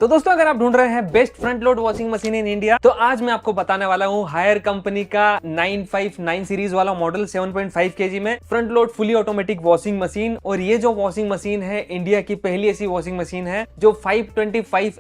तो दोस्तों अगर आप ढूंढ रहे हैं best front load washing machine in India तो आज मैं आपको बताने वाला हूं हायर कंपनी का 959 सीरीज वाला मॉडल 7.5 केजी में front load fully automatic washing machine. और ये जो वॉशिंग मशीन है इंडिया की पहली ऐसी वॉशिंग मशीन है जो 525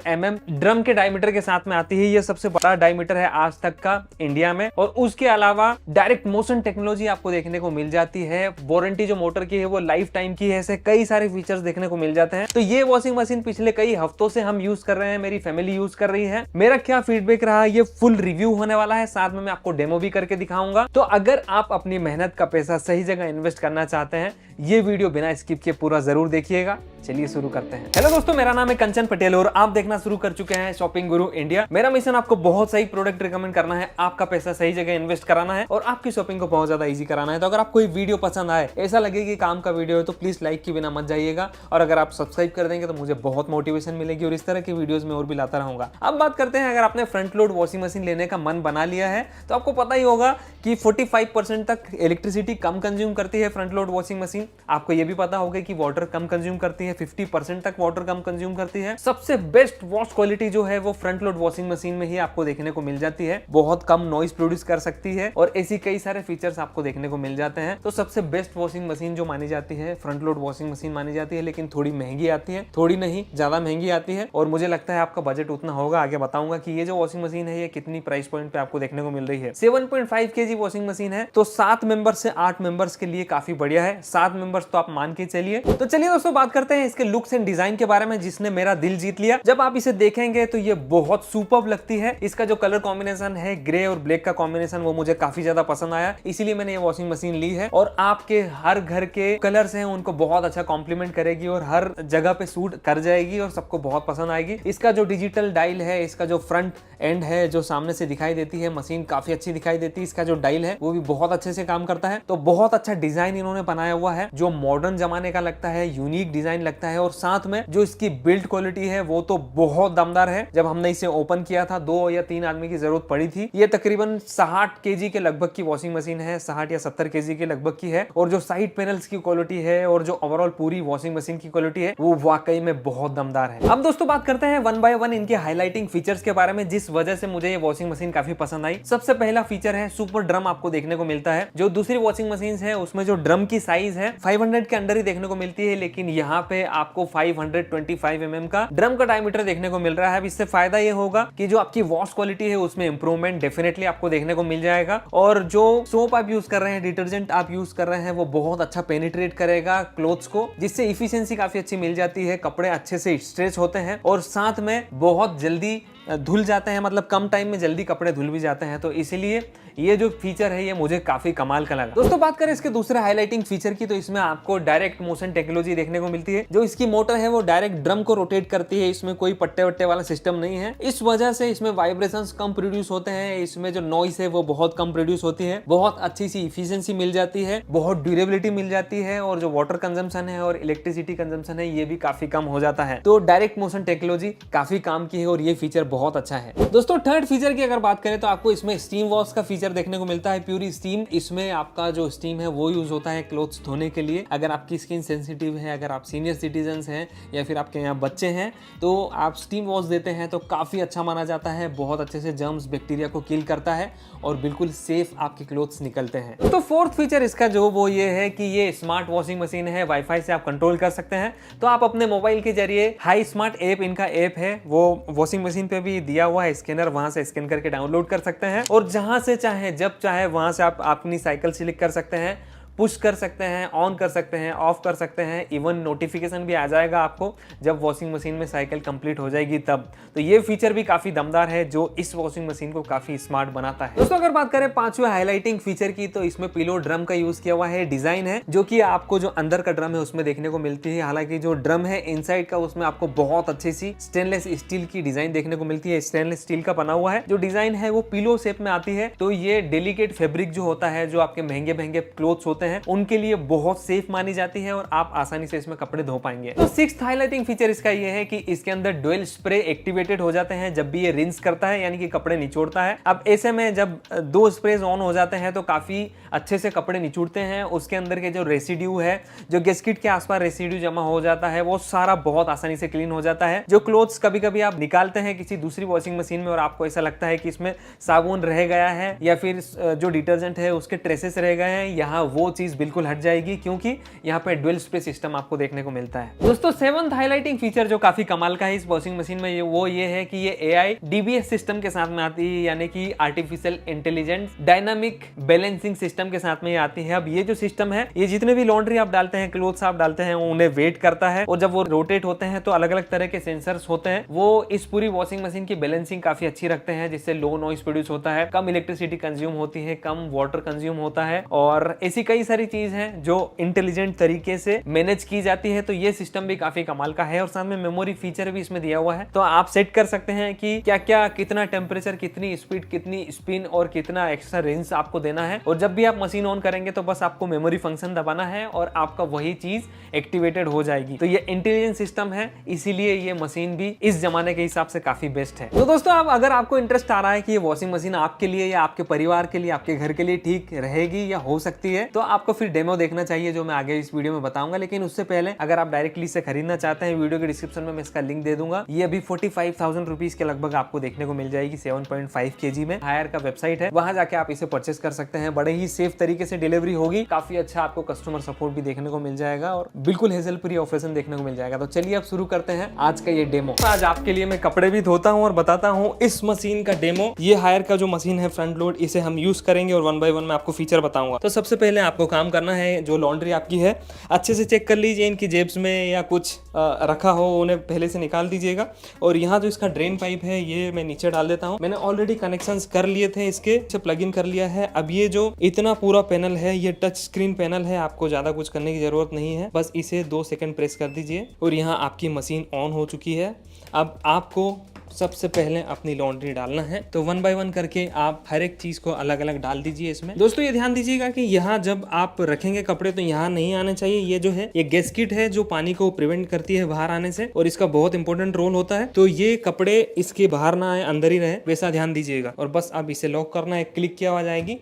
ड्रम के डायमीटर के साथ में आती है। ये सबसे बड़ा डायमीटर है आज तक का इंडिया में। और उसके अलावा डायरेक्ट मोशन टेक्नोलॉजी आपको देखने को मिल जाती है। वारंटी जो मोटर की है वो लाइफ टाइम की है। ऐसे कई सारे फीचर्स देखने को मिल जाते हैं। तो ये वॉशिंग मशीन पिछले कई हफ्तों से हम यूज कर रहे हैं, मेरी फैमिली यूज कर रही है। मेरा क्या फीडबैक रहा ये फुल रिव्यू होने वाला है, साथ में मैं आपको डेमो भी करके दिखाऊंगा। तो अगर आप अपनी मेहनत का पैसा सही जगह इन्वेस्ट करना चाहते हैं ये वीडियो बिना स्किप किए पूरा जरूर देखिएगा। चलिए शुरू करते हैं। हेलो दोस्तों, मेरा नाम है कंचन पटेल और आप देखना शुरू कर चुके हैं शॉपिंग गुरु इंडिया। मेरा मिशन आपको बहुत सही प्रोडक्ट रिकमेंड करना है, आपका पैसा सही जगह इन्वेस्ट कराना है और आपकी शॉपिंग को बहुत ज्यादा इजी कराना है। तो अगर आपको ये वीडियो पसंद आए, ऐसा लगे कि काम का वीडियो है तो प्लीज लाइक के बिना मत जाइएगा। और अगर आप सब्सक्राइब कर देंगे तो मुझे बहुत मोटिवेशन मिलेगी और इस तरह की वीडियोस में और भी लाता रहूंगा। अब बात करते हैं, अगर आपने फ्रंट लोड वॉशिंग मशीन लेने का मन बना लिया है तो आपको पता ही होगा कि 45% तक इलेक्ट्रिसिटी कम कंज्यूम करती है फ्रंट लोड वॉशिंग मशीन। आपको ये भी पता होगा कि वाटर कम कंज्यूम करती है, 50% तक वाटर कम कंज्यूम करती है। सबसे बेस्ट वॉश क्वालिटी जो है वो फ्रंट लोड वॉशिंग मशीन में ही आपको देखने को मिल जाती है। बहुत कम नॉइज प्रोड्यूस कर सकती है और ऐसी कई सारे फीचर्स आपको देखने को मिल जाते हैं। तो सबसे बेस्ट वॉशिंग मशीन जो मानी जाती है फ्रंट लोड वॉशिंग मशीन मानी जाती है, लेकिन थोड़ी महंगी आती है, थोड़ी नहीं ज्यादा महंगी आती है। और मुझे लगता है आपका बजट उतना होगा। आगे बताऊंगा कि ये जो वॉशिंग मशीन है ये कितनी प्राइस पॉइंट पे आपको देखने को मिल रही है। 7.5 केजी वॉशिंग मशीन है तो 7 मेंबर्स से 8 मेंबर्स के लिए काफी बढ़िया है। 7 मेंबर्स तो आप मान के चलिए। तो चलिए दोस्तों बात करते हैं इसके लुक्स एंड डिजाइन के बारे में, जिसने मेरा दिल जीत लिया। जब आप इसे देखेंगे तो ये बहुत सुपर्ब लगती है। इसका जो कलर कॉम्बिनेशन है ग्रे और ब्लैक का कॉम्बिनेशन वो मुझे काफी ज्यादा पसंद आया, इसीलिए मैंने ये वॉशिंग मशीन ली है। और आपके हर घर के कलर्स हैं उनको बहुत अच्छा कॉम्प्लीमेंट करेगी और हर जगह पे सूट कर जाएगी और सबको बहुत पसंद आएगी। इसका जो डिजिटल डायल है, इसका जो फ्रंट एंड है जो सामने से दिखाई देती है, मशीन काफी अच्छी दिखाई देती है। इसका जो डायल है वो भी बहुत अच्छे से काम करता है। तो बहुत अच्छा डिजाइन इन्होंने बनाया हुआ है जो मॉडर्न जमाने का लगता है, यूनिक डिजाइन लगता है। और साथ में जो इसकी बिल्ड क्वालिटी है वो तो बहुत दमदार है। जब हमने इसे ओपन किया था 2 या 3 आदमी की जरूरत पड़ी थी। ये तकरीबन 60 केजी के लगभग की वॉशिंग मशीन है, 60 या 70 केजी के लगभग की है। और जो साइड पैनल्स की क्वालिटी है और जो ओवरऑल पूरी वॉशिंग मशीन की क्वालिटी है वो वाकई में बहुत दमदार है। अब दोस्तों बात करते हैं 1 बाय 1 इनके हाईलाइटिंग फीचर्स के बारे में, जिस वजह से मुझे ये वॉशिंग मशीन काफी पसंद आई। सबसे पहला फीचर है सुपर ड्रम आपको देखने को मिलता है। जो दूसरी वॉशिंग मशीन है उसमें जो ड्रम की साइज है 500 के अंडर ही देखने को मिलती है, लेकिन यहाँ पे आपको 525 का ड्रम का डायमीटर देखने को मिल रहा है। अब इससे फायदा ये होगा कि जो आपकी वॉश क्वालिटी है उसमें इंप्रूवमेंट डेफिनेटली आपको देखने को मिल जाएगा। और जो सोप आप यूज कर रहे हैं, डिटर्जेंट आप यूज कर रहे हैं वो बहुत अच्छा पेनिट्रेट करेगा क्लोथ्स को, जिससे इफिशियंसी काफी अच्छी मिल जाती है। कपड़े अच्छे से स्ट्रेच होते हैं और साथ में बहुत जल्दी धुल जाते हैं, मतलब कम टाइम में जल्दी कपड़े धुल भी जाते हैं। तो इसीलिए ये जो फीचर है ये मुझे काफी कमाल का लगा। दोस्तों बात करें इसके दूसरे हाईलाइटिंग फीचर की तो इसमें आपको डायरेक्ट मोशन टेक्नोलॉजी देखने को मिलती है। जो इसकी मोटर है वो डायरेक्ट ड्रम को रोटेट करती है, इसमें कोई पट्टे वट्टे वाला सिस्टम नहीं है। इस वजह से इसमें वाइब्रेशंस कम प्रोड्यूस होते हैं, इसमें जो नॉइस है वो बहुत कम प्रोड्यूस होती है, बहुत अच्छी सी इफिशिएंसी मिल जाती है, बहुत ड्यूरेबिलिटी मिल जाती है। और जो वाटर कंजम्पशन है और इलेक्ट्रिसिटी कंजम्पशन है ये भी काफी कम हो जाता है। तो डायरेक्ट मोशन टेक्नोलॉजी काफी काम की है और ये फीचर बहुत अच्छा है। दोस्तों थर्ड फीचर की अगर बात करें तो आपको इसमें स्टीम वॉश का फीचर देखने को मिलता है, प्यूरी स्टीम। इसमें आपका जो स्टीम है वो यूज होता है क्लोथ्स धोने के लिए। अगर आपकी स्किन सेंसिटिव है, अगर आप सीनियर सिटीजन हैं या फिर आपके यहाँ बच्चे हैं तो आप स्टीम वॉश देते हैं तो काफी अच्छा माना जाता है। बहुत अच्छे से जर्म्स बैक्टीरिया को किल करता है और बिल्कुल सेफ आपके क्लोथ्स निकलते हैं। तो फोर्थ फीचर इसका जो वो ये है कि ये स्मार्ट वॉशिंग मशीन है, वाईफाई से आप कंट्रोल कर सकते हैं। तो आप अपने मोबाइल के जरिए हाई स्मार्ट ऐप, इनका ऐप है वो वॉशिंग मशीन पे भी दिया हुआ है स्कैनर, वहां से स्कैन करके डाउनलोड कर सकते हैं और जहां से चाहे जब चाहे वहां से आप अपनी साइकिल सिलेक्ट कर सकते हैं, पुश कर सकते हैं, ऑन कर सकते हैं, ऑफ कर सकते हैं। इवन नोटिफिकेशन भी आ जाएगा आपको जब वॉशिंग मशीन में साइकिल कंप्लीट हो जाएगी तब। तो ये फीचर भी काफी दमदार है जो इस वॉशिंग मशीन को काफी स्मार्ट बनाता है। दोस्तों अगर बात करें पांचवें हाईलाइटिंग फीचर की तो इसमें पिलो ड्रम का यूज किया हुआ है। डिजाइन है जो कि आपको जो अंदर का ड्रम है उसमें देखने को मिलती है। हालांकि जो ड्रम है इनसाइड का उसमें आपको बहुत अच्छी सी स्टेनलेस स्टील की डिजाइन देखने को मिलती है। स्टेनलेस स्टील का बना हुआ है। जो डिजाइन है वो पिलो शेप में आती है। तो ये डेलिकेट फैब्रिक जो होता है, जो आपके महंगे महंगे क्लोथ्स होते होते हैं उनके लिए बहुत सेफ मानी जाती है और आप आसानी से इसमें कपड़े धो पाएंगे। तो सिक्स्थ हाइलाइटिंग फीचर इसका ये है कि इसके अंदर डुअल स्प्रे एक्टिवेटेड हो जाते हैं जब भी ये रिंस करता है, यानी कि कपड़े निचोड़ता है। अब ऐसे में जब दो स्प्रेज ऑन हो जाते हैं तो काफी अच्छे से कपड़े निचोड़ते हैं। उसके अंदर के जो रेसिड्यू है, जो गैस्केट के आसपास रेसिड्यू जमा हो जाता है, वो सारा बहुत आसानी से क्लीन हो जाता है। जो क्लोथ्स कभी कभी आप निकालते हैं किसी दूसरी वॉशिंग मशीन में और आपको ऐसा लगता है कि इसमें साबुन रह गया है या फिर जो डिटर्जेंट है उसके ट्रेसेस रह गए हैं, यहाँ वो चीज बिल्कुल हट जाएगी क्योंकि यहाँ पे डुअल स्प्रे सिस्टम आपको देखने को मिलता है। दोस्तों सेवंथ हाइलाइटिंग फीचर जो काफी कमाल का है इस वॉशिंग मशीन में वो ये है कि ये AI DBS सिस्टम के साथ में आती है, यानी कि artificial intelligence dynamic balancing system के साथ में ये आती है। अब ये जो सिस्टम है ये जितने भी लॉन्ड्री आप डालते हैं, क्लोथ्स आप डालते हैं, उन्हें वेट करता है और जब वो रोटेट होते हैं तो अलग अलग तरह के सेंसर्स होते हैं, वो इस पूरी वॉशिंग मशीन की बैलेंसिंग काफी अच्छी रखते हैं, जिससे लो नॉइस प्रोड्यूस होता है, कम इलेक्ट्रिसिटी कंज्यूम होती है, कम वाटर कंज्यूम होता है और ऐसी कई सारी चीज है जो इंटेलिजेंट तरीके से मैनेज की जाती है। तो ये सिस्टम भी काफी कमाल का है और साथ में मेमोरी फीचर भी इसमें दिया हुआ है, तो आप सेट कर सकते हैं कि क्या क्या कितना टेम्परेचर, कितनी स्पीड, कितनी स्पिन और कितना एक्स्ट्रा रेंज आपको देना है। और जब भी आप मशीन ऑन करेंगे तो बस आपको मेमोरी फंक्शन दबाना है और आपका वही चीज एक्टिवेटेड हो जाएगी। तो ये इंटेलिजेंट सिस्टम है, इसीलिए ये मशीन भी इस जमाने के हिसाब से काफी बेस्ट है। तो दोस्तों अब अगर आपको इंटरेस्ट आ रहा है कि ये वॉशिंग मशीन आपके लिए या आपके परिवार के लिए, आपके घर के लिए ठीक रहेगी या हो सकती है, तो आपको फिर डेमो देखना चाहिए जो मैं आगे इस वीडियो में बताऊंगा। लेकिन उससे पहले अगर आप डायरेक्टली से खरीदना चाहते हैं, वीडियो के डिस्क्रिप्शन में मैं इसका लिंक दे दूंगा। ये अभी 45,000 रुपीज के लगभग आपको देखने को मिल जाएगी 7.5 kg में। हायर का वेबसाइट है, वहां जाके आप इसे परचेस कर सकते हैं। बड़े ही सेफ तरीके से डिलीवरी होगी, काफी अच्छा आपको कस्टमर सपोर्ट भी देखने को मिल जाएगा और बिल्कुल हेजल फ्री ऑपरेशन देखने को मिल जाएगा। तो चलिए अब शुरू करते हैं आज का ये डेमो। आज आपके लिए मैं कपड़े भी धोता हूँ और बताता हूँ इस मशीन का डेमो। ये हायर का जो मशीन है फ्रंट लोड, इसे हम यूज करेंगे और 1 by 1 मैं आपको फीचर बताऊंगा। तो सबसे पहले आपको काम करना है, जो लॉन्ड्री आपकी है अच्छे से चेक कर लीजिए, इनकी जेब्स में या कुछ रखा हो उन्हें पहले से निकाल दीजिएगा। और यहाँ जो इसका ड्रेन पाइप है ये मैं नीचे डाल देता हूँ। मैंने ऑलरेडी कनेक्शंस कर लिए थे, इसके प्लग इन कर लिया है। अब ये जो इतना पूरा पैनल है ये टच स्क्रीन पैनल है, आपको ज्यादा कुछ करने की जरूरत नहीं है, बस इसे 2 सेकंड प्रेस कर दीजिए और यहाँ आपकी मशीन ऑन हो चुकी है। अब आपको सबसे पहले अपनी लॉन्ड्री डालना है, तो 1 by 1 करके आप हर एक चीज को अलग अलग डाल दीजिए इसमें। दोस्तों ये ध्यान दीजिएगा कि यहाँ जब आप रखेंगे कपड़े तो यहाँ नहीं आने चाहिए। ये जो है ये गैस्केट है जो पानी को प्रिवेंट करती है बाहर आने से और इसका बहुत इंपॉर्टेंट रोल होता है। तो ये कपड़े इसके बाहर ना आए, अंदर ही रहे, वैसा ध्यान दीजिएगा। और बस अब इसे लॉक करना है, क्लिक की आवाज आएगी,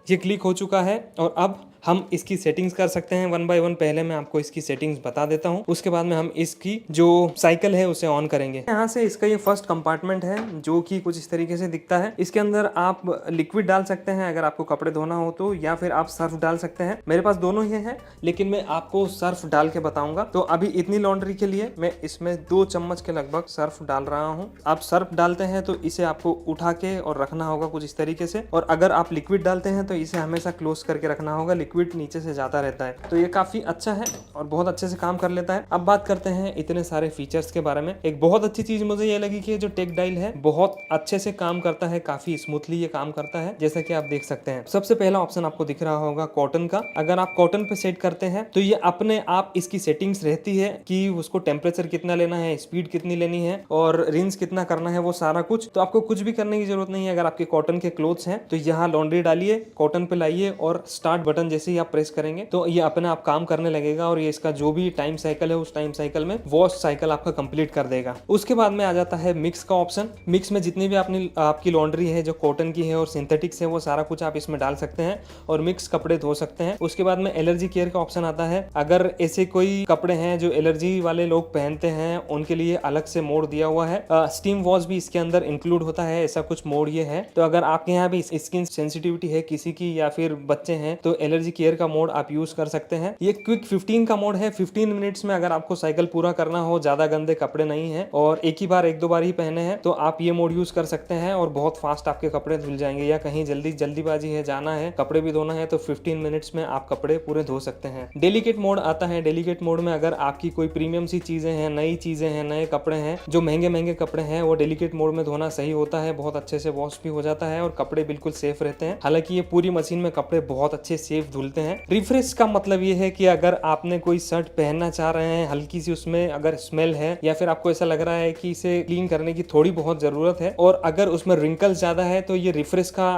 ये क्लिक हो चुका है। और अब हम इसकी सेटिंग्स कर सकते हैं 1 by 1। पहले मैं आपको इसकी सेटिंग्स बता देता हूं, उसके बाद में हम इसकी जो साइकिल है उसे ऑन करेंगे। यहाँ से इसका ये फर्स्ट कंपार्टमेंट है जो कि कुछ इस तरीके से दिखता है। इसके अंदर आप लिक्विड डाल सकते हैं अगर आपको कपड़े धोना हो तो, या फिर आप सर्फ डाल सकते हैं। मेरे पास दोनों ही है लेकिन मैं आपको सर्फ डाल के बताऊंगा। तो अभी इतनी लॉन्ड्री के लिए मैं इसमें 2 चम्मच के लगभग सर्फ डाल रहा हूँ। आप सर्फ डालते हैं तो इसे आपको उठा के और रखना होगा कुछ इस तरीके से, और अगर आप लिक्विड डालते हैं तो इसे हमेशा क्लोज करके रखना होगा, लिक्विड नीचे से जाता रहता है। तो ये काफी अच्छा है और बहुत अच्छे से काम कर लेता है। अब बात करते हैं इतने सारे फीचर्स के बारे में। एक बहुत अच्छी चीज मुझे ये लगी कि जो टेक डायल है बहुत अच्छे से काम करता है, काफी स्मूथली ये काम करता है, जैसा कि आप देख सकते हैं। सबसे पहला ऑप्शन आपको दिख रहा होगा कॉटन का। अगर आप कॉटन पे सेट करते हैं तो ये अपने आप इसकी सेटिंग्स रहती है कि उसको टेम्परेचर कितना लेना है, स्पीड कितनी लेनी है और रिंस कितना करना है, वो सारा कुछ। तो आपको कुछ भी करने की जरूरत नहीं है। अगर आपके कॉटन के क्लोथ्स हैं तो यहाँ लॉन्ड्री डालिए, कॉटन पे लाइए और स्टार्ट बटन जैसे ही आप प्रेस करेंगे तो ये अपने आप काम करने लगेगा और ये इसका जो भी टाइम साइकिल है उस टाइम साइकिल में वॉश साइकिल आपका कंप्लीट कर देगा। उसके बाद में आ जाता है मिक्स का ऑप्शन। मिक्स में जितनी भी आपकी लॉन्ड्री है जो कॉटन की है और सिंथेटिक्स है वो सारा कुछ आप इसमें डाल सकते हैं और मिक्स कपड़े धो सकते हैं। उसके बाद में एलर्जी केयर का ऑप्शन आता है। अगर ऐसे कोई कपड़े हैं जो एलर्जी वाले लोग पहनते हैं उनके लिए अलग से मोड दिया हुआ है। स्टीम वॉश भी इसके अंदर इंक्लूड होता है, ऐसा कुछ मोड ये है। तो अगर आपके यहाँ भी स्किन सेंसिटिविटी है किसी की या फिर बच्चे हैं तो एलर्जी केयर का मोड आप यूज कर सकते हैं। ये क्विक 15 का मोड है। 15 मिनट्स में अगर आपको साइकिल पूरा करना हो, ज्यादा गंदे कपड़े नहीं है और एक ही बार 1-2 बार ही पहने हैं तो आप ये मोड यूज कर सकते हैं और बहुत फास्ट आपके कपड़े धुल जाएंगे। या कहीं जल्दीबाजी है, जाना है, कपड़े भी धोना है तो 15 मिनट्स में आप कपड़े पूरे धो सकते हैं। डेलिकेट मोड आता है। डेलिकेट मोड में अगर आपकी कोई प्रीमियम सी चीजें हैं, नई चीजें हैं, नए कपड़े हैं, जो महंगे कपड़े हैं, वो डेलिकेट मोड में धोना सही होता है। बहुत अच्छे से वॉश भी हो जाता है और कपड़े बिल्कुल सेफ रहते हैं। हालांकि ये पूरी मशीन में कपड़े बहुत अच्छे सेफ धुलते हैं। रिफ्रेश का मतलब ये है कि अगर आपने कोई शर्ट पहनना चाह रहे हैं, हल्की सी उसमें अगर स्मेल है या फिर आपको ऐसा लग रहा है कि इसे क्लीन करने की थोड़ी बहुत जरूरत है और अगर उसमें रिंकल्स ज्यादा है तो ये रिफ्रेश का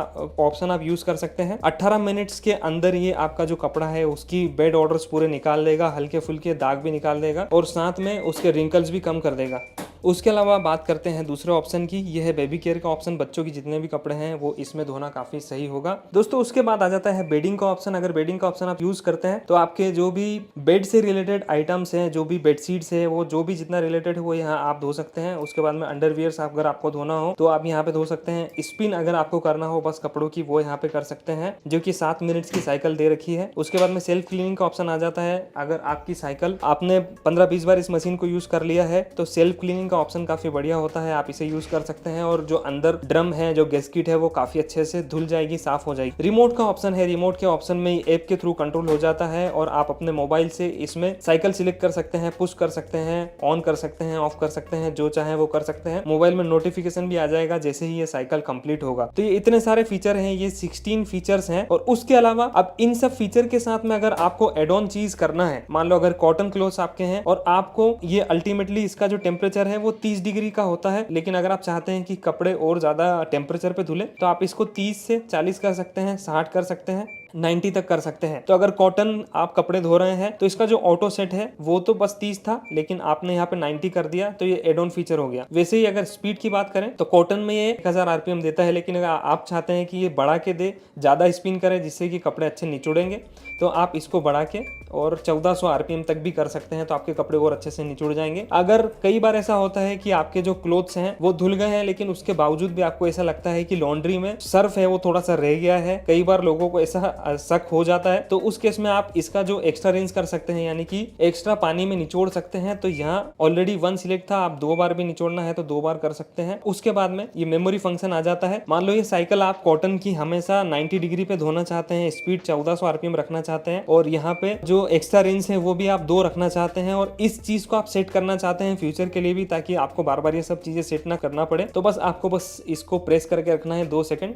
ऑप्शन आप यूज कर सकते हैं। 18 मिनट्स के अंदर ये आपका जो कपड़ा है उसकी बेड ऑर्डर्स पूरे निकाल देगा, हल्के फुल्के दाग भी निकाल देगा और साथ में उसके रिंकल्स भी कम कर देगा। उसके अलावा बात करते हैं दूसरे ऑप्शन की, यह है बेबी केयर का ऑप्शन। बच्चों की जितने भी कपड़े हैं वो इसमें धोना काफी सही होगा दोस्तों। उसके बाद आ जाता है बेडिंग का ऑप्शन। अगर बेडिंग का ऑप्शन आप यूज करते हैं तो आपके जो भी बेड से रिलेटेड आइटम्स हैं, जो भी बेडशीट्स है, वो जो भी जितना रिलेटेड है वो यहाँ आप धो सकते हैं। उसके बाद में अंडरवियर्स अगर आपको धोना हो तो आप यहाँ पे धो सकते हैं। स्पिन अगर आपको करना हो बस कपड़ों की, वो यहाँ पे कर सकते हैं, जो कि 7 मिनट्स की साइकिल दे रखी है। उसके बाद में सेल्फ क्लीनिंग का ऑप्शन आ जाता है। अगर आपकी साइकिल आपने 15-20 बार इस मशीन को यूज कर लिया है तो सेल्फ क्लीनिंग का ऑप्शन काफी बढ़िया होता है, आप इसे यूज कर सकते हैं। और जो अंदर ड्रम है, जो गैस्किट है, वो काफी अच्छे से धुल जाएगी, साफ हो जाएगी। रिमोट का ऑप्शन है, रिमोट के ऑप्शन में ऐप के थ्रू कंट्रोल हो जाता है और आप अपने मोबाइल से इसमें साइकिल सिलेक्ट कर सकते हैं, पुश कर सकते हैं, ऑन कर सकते हैं, ऑफ कर सकते हैं, जो चाहे वो कर सकते हैं। मोबाइल में नोटिफिकेशन भी आ जाएगा जैसे ही ये साइकिल कंप्लीट होगा। तो ये इतने सारे फीचर हैं, ये 16 फीचर्स हैं। और उसके अलावा अब इन सब फीचर के साथ में अगर आपको एड ऑन चीज करना है, मान लो अगर कॉटन क्लोथ्स आपके हैं और आपको ये अल्टीमेटली इसका जो टेम्परेचर है वो 30 डिग्री का होता है, लेकिन अगर आप चाहते हैं कि कपड़े और ज्यादा टेम्परेचर पे धुले तो आप इसको 30 से 40 कर सकते हैं, 60 कर सकते हैं, 90 तक कर सकते हैं। तो अगर कॉटन आप कपड़े धो रहे हैं तो इसका जो ऑटो सेट है वो तो बस 30 था, लेकिन आपने यहाँ पे 90 कर दिया तो ये एड ऑन फीचर हो गया। वैसे ही अगर स्पीड की बात करें तो कॉटन में ये 1000 आरपीएम देता है, लेकिन अगर आप चाहते हैं कि ये बढ़ा के दे, ज्यादा स्पिन करे जिससे कि कपड़े अच्छे निचोड़ेंगे, तो आप इसको बढ़ा के और 1400 आरपीएम तक भी कर सकते हैं, तो आपके कपड़े और अच्छे से निचोड़ जाएंगे। अगर कई बार ऐसा होता है कि आपके जो क्लोथ्स हैं वो धुल गए हैं, लेकिन उसके बावजूद भी आपको ऐसा लगता है कि लॉन्ड्री में सर्फ है वो थोड़ा सा रह गया है, कई बार लोगों को ऐसा शक हो जाता है, तो उस केस में आप इसका जो एक्स्ट्रा रिंस कर सकते हैं, यानी कि एक्स्ट्रा पानी में निचोड़ सकते हैं। तो यहाँ ऑलरेडी 1 सिलेक्ट था, आप 2 बार भी निचोड़ना है तो 2 बार कर सकते हैं। उसके बाद में ये मेमोरी फंक्शन आ जाता है। मान लो ये साइकिल आप कॉटन की हमेशा 90 डिग्री पे धोना चाहते हैं, स्पीड 1400 आरपीएम रखना चाहते हैं और यहाँ पे जो एक्स्ट्रा रिंस है वो भी आप 2 रखना चाहते हैं और इस चीज को आप सेट करना चाहते हैं फ्यूचर के लिए भी, ताकि आपको बार बार ये सब चीजें सेट ना करना पड़े। तो बस आपको बस इसको प्रेस करके रखना है 2 सेकंड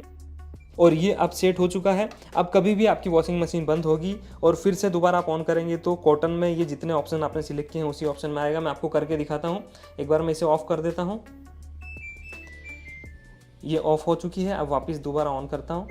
और ये अब सेट हो चुका है। अब कभी भी आपकी वॉशिंग मशीन बंद होगी और फिर से दोबारा आप ऑन करेंगे तो कॉटन में ये जितने ऑप्शन आपने सिलेक्ट किए हैं उसी ऑप्शन में आएगा। मैं आपको करके दिखाता हूँ। एक बार मैं इसे ऑफ कर देता हूँ, ये ऑफ हो चुकी है। अब वापस दोबारा ऑन करता हूँ।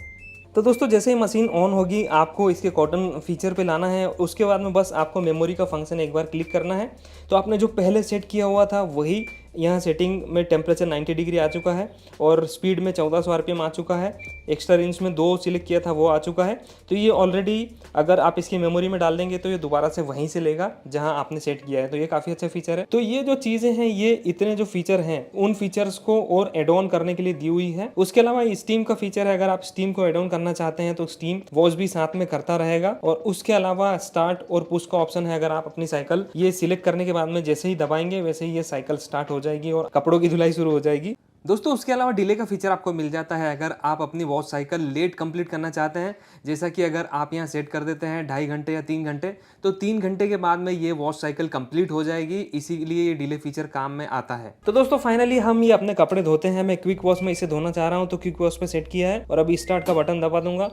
तो दोस्तों जैसे ही मशीन ऑन होगी आपको इसके कॉटन फीचर पे लाना है। उसके बाद में बस आपको मेमोरी का फंक्शन एक बार क्लिक करना है, तो आपने जो पहले सेट किया हुआ था वही यहाँ सेटिंग में टेम्परेचर 90 डिग्री आ चुका है और स्पीड में 1400 आरपीएम आ चुका है, एक्स्ट्रा रेंज में 2 सिलेक्ट किया था वो आ चुका है। तो ये ऑलरेडी अगर आप इसकी मेमोरी में डाल देंगे तो ये दोबारा से वहीं से लेगा जहां आपने सेट किया है। तो ये काफ़ी अच्छा फीचर है। तो ये जो चीज़ें हैं, ये इतने जो फीचर हैं उन फीचर्स को और एड ऑन करने के लिए दी हुई है। उसके अलावा स्टीम का फीचर है, अगर आप स्टीम को एड ऑन करना चाहते हैं तो स्टीम वॉश भी साथ में करता रहेगा। और उसके अलावा स्टार्ट और पुश का ऑप्शन है, अगर आप अपनी साइकिल ये सिलेक्ट करने के बाद में जैसे ही दबाएंगे वैसे ही ये साइकिल स्टार्ट हो जाएगी और कपड़ों की धुलाई शुरू हो जाएगी। दोस्तों उसके अलावा डिले का फीचर आपको मिल जाता है अगर आप अपनी वॉश साइकिल लेट कंप्लीट करना चाहते हैं। जैसा कि अगर आप यहाँ सेट कर देते हैं 2.5 घंटे या 3 घंटे, तो 3 घंटे के बाद में ये वॉश साइकिल कंप्लीट हो जाएगी, इसीलिए ये डिले फीचर काम में आता है। तो दोस्तों फाइनली हम ये अपने कपड़े धोते हैं। मैं क्विक वॉश में इसे धोना चाह रहा हूँ तो क्विक वॉश पे सेट किया है और अभी स्टार्ट का बटन दबा दूंगा।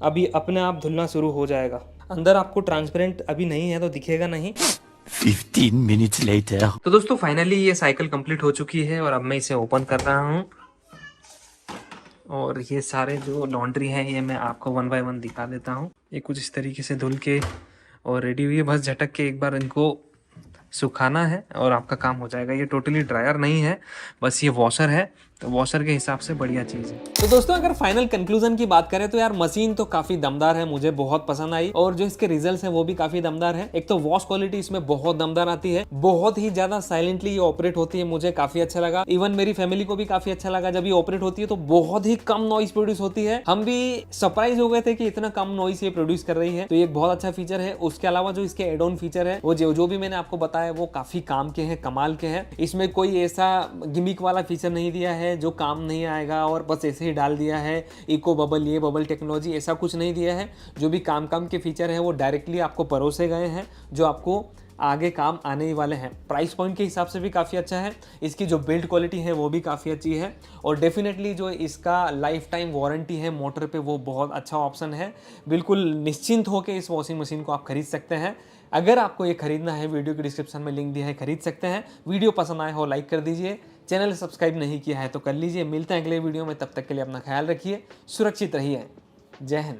अभी अपने आप धुलना शुरू हो जाएगा। अंदर आपको ट्रांसपेरेंट अभी नहीं है तो दिखेगा नहीं। 15 minutes later. तो दोस्तों फाइनली ये साइकिल कंप्लीट हो चुकी है और अब मैं इसे ओपन कर रहा हूँ और ये सारे जो लॉन्ड्री है ये मैं आपको 1 बाय 1 दिखा देता हूँ। ये कुछ इस तरीके से धुल के और रेडी हुई है, बस झटक के एक बार इनको सुखाना है और आपका काम हो जाएगा। ये टोटली ड्रायर नहीं है, बस ये वॉशर है, तो वॉशर के हिसाब से बढ़िया चीज़ है। तो दोस्तों अगर फाइनल कंक्लूजन की बात करें तो यार मशीन तो काफ़ी दमदार है, मुझे बहुत पसंद आई और जो इसके रिजल्ट्स हैं वो भी काफ़ी दमदार है। एक तो वॉश क्वालिटी इसमें बहुत दमदार आती है, बहुत ही ज़्यादा साइलेंटली ये ऑपरेट होती है, मुझे काफ़ी अच्छा लगा। इवन मेरी फैमिली को भी काफ़ी अच्छा लगा। जब ये ऑपरेट होती है तो बहुत ही कम नॉइस प्रोड्यूस होती है। हम भी सरप्राइज हो गए थे कि इतना कम नॉइस ये प्रोड्यूस कर रही है, तो ये एक बहुत अच्छा फीचर है। उसके अलावा जो इसके एड ऑन फीचर है वो जो भी मैंने आपको बताया वो काफ़ी काम के हैं, कमाल के हैं। इसमें कोई ऐसा गिमिक वाला फीचर नहीं दिया है जो काम नहीं आएगा और बस ऐसे ही डाल दिया है इको बबल, ये बबल टेक्नोलॉजी, ऐसा कुछ नहीं दिया है। जो भी काम के फीचर है वो डायरेक्टली आपको परोसे गए हैं, जो आपको आगे काम आने ही वाले हैं। प्राइस पॉइंट के हिसाब से भी काफ़ी अच्छा है, इसकी जो बिल्ड क्वालिटी है वो भी काफ़ी अच्छी है, और डेफिनेटली जो इसका लाइफ टाइम वारंटी है मोटर पे वो बहुत अच्छा ऑप्शन है। बिल्कुल निश्चिंत होकर इस वॉशिंग मशीन को आप खरीद सकते हैं। अगर आपको ये खरीदना है, वीडियो के डिस्क्रिप्शन में लिंक दिया है, खरीद सकते हैं। वीडियो पसंद आए हो लाइक कर दीजिए, चैनल सब्सक्राइब नहीं किया है तो कर लीजिए। मिलते हैं अगले वीडियो में, तब तक के लिए अपना ख्याल रखिए, सुरक्षित रहिए। जय हिंद।